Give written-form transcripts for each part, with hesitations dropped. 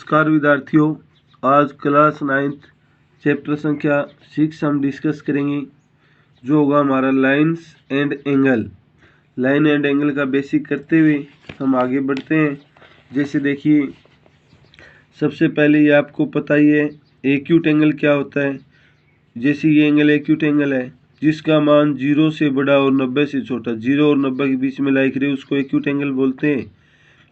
नमस्कार विद्यार्थियों, आज क्लास 9th चैप्टर संख्या 6 हम डिस्कस करेंगे जो होगा हमारा lines and angle. Line and angle का बेसिक करते हुए हम आगे बढ़ते हैं। जैसे देखिए, सबसे पहले ये आपको पता ही है एक्यूट एंगल क्या होता है। जैसे ये एंगल एक्यूट एंगल है जिसका मान 0 से बड़ा और 90 से छोटा, 0 और 90 के बीच में लाइक रहे उसको एक्यूट एंगल बोलते हैं।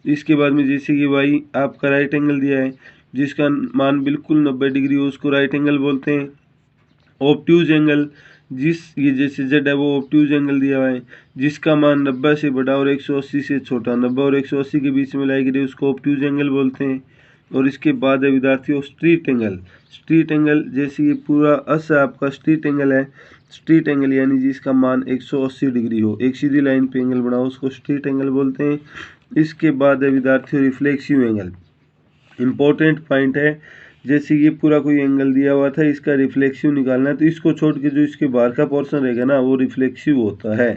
इसके बाद में जैसे कि वाई आपका राइट एंगल दिया है जिसका मान बिल्कुल 90 डिग्री हो उसको राइट एंगल बोलते हैं। ऑब्ट्यूज एंगल ये जैसे जेड है वो ऑब्ट्यूज एंगल दिया हुआ है जिसका मान 90 से बड़ा और 180 से छोटा, 90 और 180 के बीच में लाई गई उसको ऑब्ट्यूज एंगल बोलते हैं। और इसके बाद है विद्यार्थियों स्ट्रीट एंगल। स्ट्रीट एंगल जैसे ये पूरा अस आपका स्ट्रीट एंगल है, स्ट्रीट एंगल यानी जिसका मान 180 डिग्री हो, एक सीधी लाइन पे एंगल बनाओ उसको स्ट्रीट एंगल बोलते हैं। इसके बाद है विद्यार्थियों रिफ्लेक्सिव एंगल। इम्पोर्टेंट पॉइंट है, जैसे ये पूरा कोई एंगल दिया हुआ था इसका रिफ्लेक्सिव निकालना है तो इसको छोड़ के जो इसके बाहर का पोर्शन रहेगा ना वो रिफ्लेक्सिव होता है।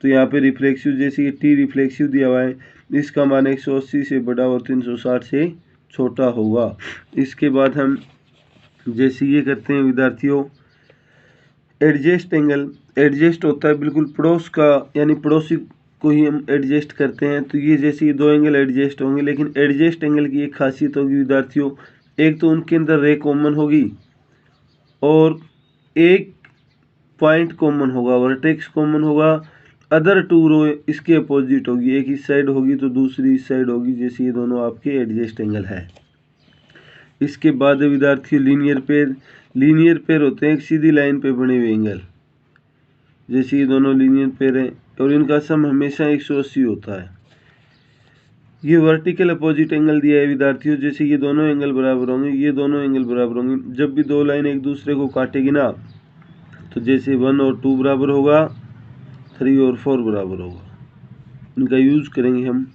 तो यहाँ पे रिफ्लेक्सिव जैसे ये टी रिफ्लेक्सिव दिया हुआ है इसका मान 180 से बड़ा और 360 से छोटा होगा। इसके बाद हम जैसे ये करते हैं विद्यार्थियों एडजस्ट एंगल। एडजस्ट होता है बिल्कुल पड़ोस का, यानी पड़ोसी को ही हम एडजस्ट करते हैं। तो ये जैसे ये दो एंगल एडजस्ट होंगे, लेकिन एडजस्ट एंगल की एक खासियत होगी विद्यार्थियों, एक तो उनके अंदर रे कॉमन होगी और एक पॉइंट कॉमन होगा, वर्टेक्स कॉमन होगा। अदर टू रो इसके अपोजिट होगी, एक इस साइड होगी तो दूसरी इस साइड होगी। जैसे ये दोनों आपके एडजस्ट एंगल है। इसके बाद विद्यार्थियों लीनियर पेयर। लीनियर पेयर होते हैं एक सीधी लाइन पे बने हुए एंगल। जैसे ये दोनों लीनियर पेयर हैं और इनका सम हमेशा 180 होता है। ये वर्टिकल अपोजिट एंगल दिया है विद्यार्थियों, जैसे ये दोनों एंगल बराबर होंगे, ये दोनों एंगल बराबर होंगे। जब भी दो लाइन एक दूसरे को काटेगी ना तो जैसे 1 और 2 बराबर होगा, 3 और 4 बराबर होगा, इनका यूज करेंगे हम।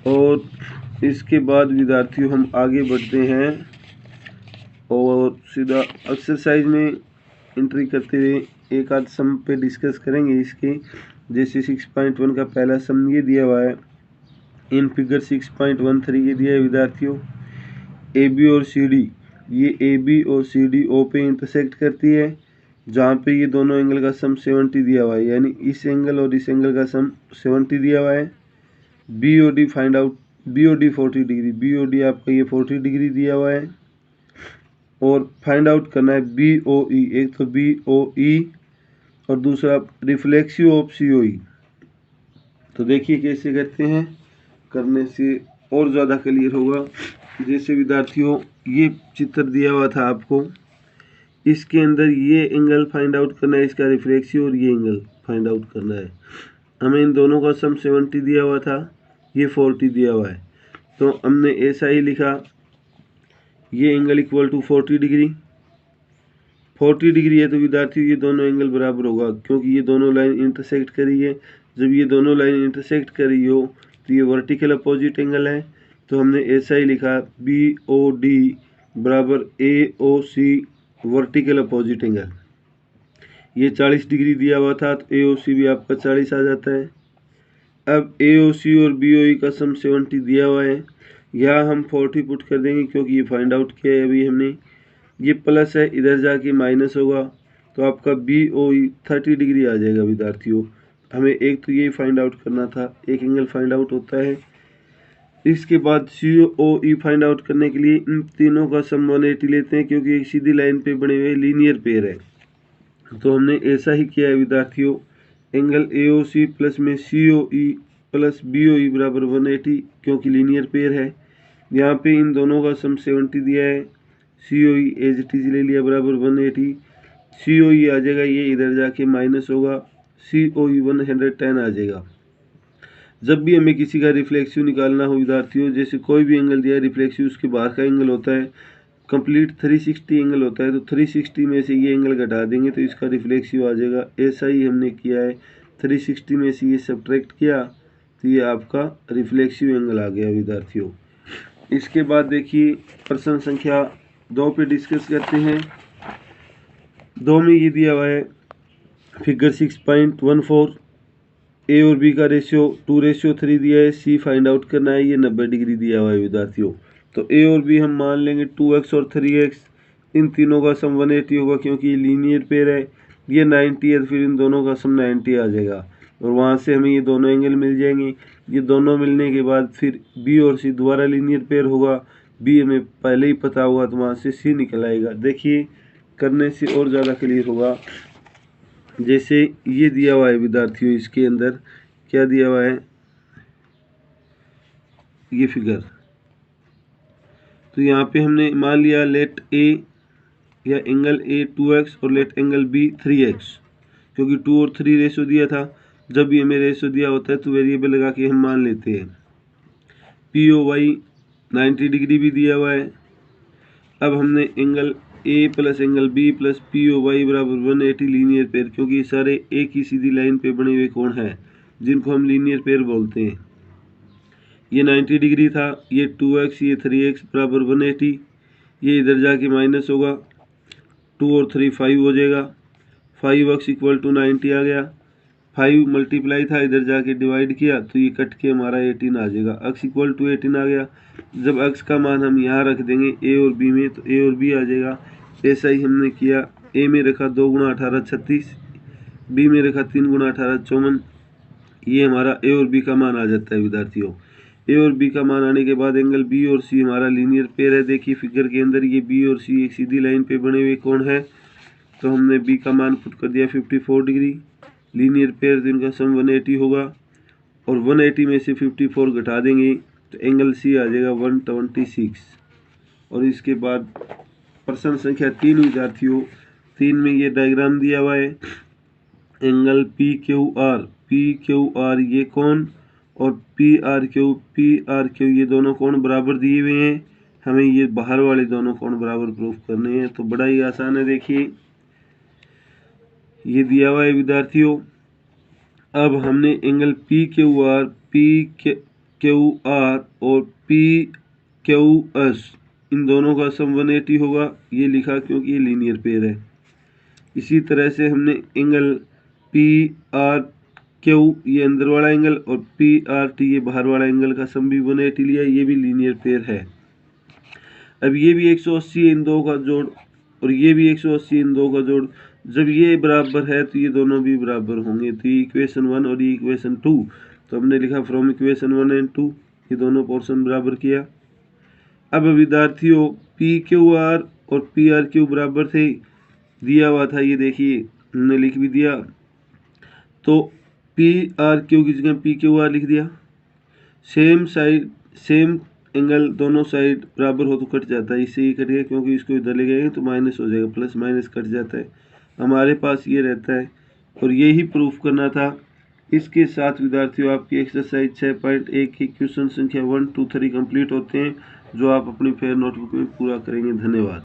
और इसके बाद विद्यार्थियों हम आगे बढ़ते हैं और सीधा एक्सरसाइज में एंट्री करते हुए एक आध सम पे डिस्कस करेंगे इसके। जैसे 6.1 का पहला सम ये दिया हुआ है इन फिगर 6.13 ये दिया है विद्यार्थियों ए बी और सी डी। ये ए बी और सी डी ओ पे इंटरसेक्ट करती है जहाँ पे ये दोनों एंगल का सम 70 दिया हुआ है, यानी इस एंगल और इस एंगल का सम 70 दिया हुआ है। B O D find out, B O D 40 degree, B O D आपका ये 40 डिग्री दिया हुआ है। और फाइंड आउट करना है बी ओ ई, एक तो बी ओ ई और दूसरा रिफ्लेक्सिव ऑफ सी ओ ई। तो देखिए कैसे करते हैं, करने से और ज़्यादा क्लियर होगा। जैसे विद्यार्थियों ये चित्र दिया हुआ था आपको, इसके अंदर ये एंगल फाइंड आउट करना है, इसका रिफ्लेक्सिव, और ये एंगल फाइंड आउट करना है। हमें इन दोनों का सम 70 दिया हुआ था, ये 40 दिया हुआ है, तो हमने ऐसा ही लिखा ये angle equal to 40 degree. 40 degree है तो विद्यार्थियों ये दोनों एंगल बराबर होगा क्योंकि ये दोनों लाइन इंटरसेक्ट करी है। जब ये दोनों लाइन इंटरसेक्ट करी हो तो ये वर्टिकल अपोजिट एंगल है, तो हमने ऐसा ही लिखा बी ओ डी बराबर ए ओ सी वर्टिकल अपोजिट एंगल। ये 40 डिग्री दिया हुआ था तो ए ओ सी भी आपका 40 आ जाता है। अब ए ओ सी और बी ओ ई का सम 70 दिया हुआ है, यहाँ हम 40 पुट कर देंगे क्योंकि ये फाइंड आउट किया है अभी हमने। ये प्लस है, इधर जाके माइनस होगा तो आपका बी ओ ई 30 डिग्री आ जाएगा विद्यार्थियों। हमें एक तो ये फाइंड आउट करना था, एक एंगल फाइंड आउट होता है। इसके बाद सी ओ ई फाइंड आउट करने के लिए इन तीनों का सम 180 लेते हैं क्योंकि एक सीधी लाइन पे बने हुए लीनियर पेयर है। तो हमने ऐसा ही किया है विद्यार्थियों, angle A O C plus में सी ओ ई प्लस बी ओ ई बराबर 180 क्योंकि लीनियर पेयर है। यहाँ पे इन दोनों का सम 70 दिया है, सी ओ ई एज इट इज ले लिया बराबर 180। सी ओ ई आ जाएगा, ये इधर जाके माइनस होगा, सी ओ ई 110 आ जाएगा। जब भी हमें किसी का रिफ्लेक्सिव निकालना हो विद्यार्थियों, जैसे कोई भी एंगल दिया है रिफ्लेक्सिव उसके बाहर का एंगल होता है, कंप्लीट 360 एंगल होता है, तो 360 में से ये एंगल घटा देंगे तो इसका रिफ्लेक्सिव आ जाएगा। ऐसा ही हमने किया है, 360 में से ये सब्ट्रैक्ट किया तो ये आपका रिफ्लेक्सिव एंगल आ गया विद्यार्थियों। इसके बाद देखिए प्रश्न संख्या 2 पे डिस्कस करते हैं। 2 में ये दिया हुआ है फिगर 6.14 ए और बी का रेशियो 2:3 दिया है, सी फाइंड आउट करना है, ये 90 डिग्री दिया हुआ है विद्यार्थियों। तो ए और बी हम मान लेंगे 2x और 3x, इन तीनों का सम 180 होगा क्योंकि ये लीनियर पेयर है। ये 90 है तो फिर इन दोनों का सम 90 आ जाएगा और वहाँ से हमें ये दोनों एंगल मिल जाएंगे। ये दोनों मिलने के बाद फिर बी और सी दोबारा लीनियर पेयर होगा। बी हमें पहले ही पता होगा तो वहाँ से सी निकल आएगा। देखिए करने से और ज़्यादा क्लियर होगा। जैसे ये दिया हुआ है विद्यार्थियों, इसके अंदर क्या दिया हुआ है, ये फिगर। तो यहाँ पे हमने मान लिया लेट ए या एंगल ए 2x और लेट एंगल बी 3x, क्योंकि 2 और 3 रेशो दिया था। जब भी हमें रेशो दिया होता है तो वेरिएबल लगा के हम मान लेते हैं। पी ओ वाई 90 डिग्री भी दिया हुआ है। अब हमने angle A plus angle B plus P O Y बराबर 180 लीनियर पेयर, क्योंकि ये सारे एक ही सीधी लाइन पे बने हुए कोण हैं जिनको हम लीनियर पेयर बोलते हैं। ये 90 डिग्री था, ये 2x ये 3x बराबर 180। ये इधर जाके माइनस होगा, 2 और 3 5 हो जाएगा। 5x इक्वल टू 90 आ गया। 5 मल्टीप्लाई था, इधर जाके डिवाइड किया तो ये कट के हमारा 18 आ जाएगा। x इक्वल टू 18 आ गया। जब x का मान हम यहाँ रख देंगे a और b में तो a और b आ जाएगा। ऐसा ही हमने किया, a में रखा 2 गुणा 18 36, b में रखा 3 गुणा 18 54। ये हमारा a और b का मान आ जाता है विद्यार्थियों। ए और बी का मान आने के बाद एंगल बी और सी हमारा लीनियर पेयर है। देखिए फिगर के अंदर ये बी और सी एक सीधी लाइन पे बने हुए कोण है। तो हमने बी का मान पुट कर दिया 54 डिग्री। लीनियर पेयर तो इनका सम 180 होगा और 180 में से 54 घटा देंगे तो एंगल सी आ जाएगा 126। और इसके बाद प्रश्न संख्या 3 विद्यार्थियों, 3 में ये डायग्राम दिया हुआ है। एंगल पी क्यू आर ये कोण और पी आर क्यू ये दोनों कोण बराबर दिए हुए हैं। हमें ये बाहर वाले दोनों कोण बराबर प्रूफ करने हैं। तो बड़ा ही आसान है। देखिए ये दिया हुआ है विद्यार्थियों। अब हमने एंगल पी क्यू आर और पी क्यू एस इन दोनों का सम 180 होगा, ये लिखा क्योंकि ये लीनियर पेयर है। इसी तरह से हमने एंगल पी आर क्यू ये अंदर वाला एंगल और पी आर टी ये बाहर वाला एंगल का सम भी 180 लिया, ये भी लीनियर पेयर है। अब ये भी 180 इन दो का जोड़ और ये भी 180 इन दो का जोड़, जब ये बराबर है तो ये दोनों भी बराबर होंगे। तो ये इक्वेशन 1 और ये इक्वेशन 2, तो हमने लिखा फ्रॉम इक्वेशन 1 एंड 2, ये दोनों पोर्शन बराबर किया। अब विद्यार्थियों पी क्यू आर और पी आर क्यू बराबर थे, दिया हुआ था, ये देखिए हमने लिख भी दिया। तो पी आर क्यू की जगह पी क्यू आर लिख दिया। सेम साइड सेम एंगल दोनों साइड बराबर हो तो कट जाता है, इससे ही कट गया क्योंकि इसको इधर ले गए तो माइनस हो जाएगा, प्लस माइनस कट जाता है। हमारे पास ये रहता है और यही प्रूफ करना था। इसके साथ विद्यार्थियों आपकी एक्सरसाइज 6.1 की क्वेश्चन संख्या 1 2 3 कंप्लीट होते हैं, जो आप अपनी फेयर नोटबुक में पूरा करेंगे। धन्यवाद।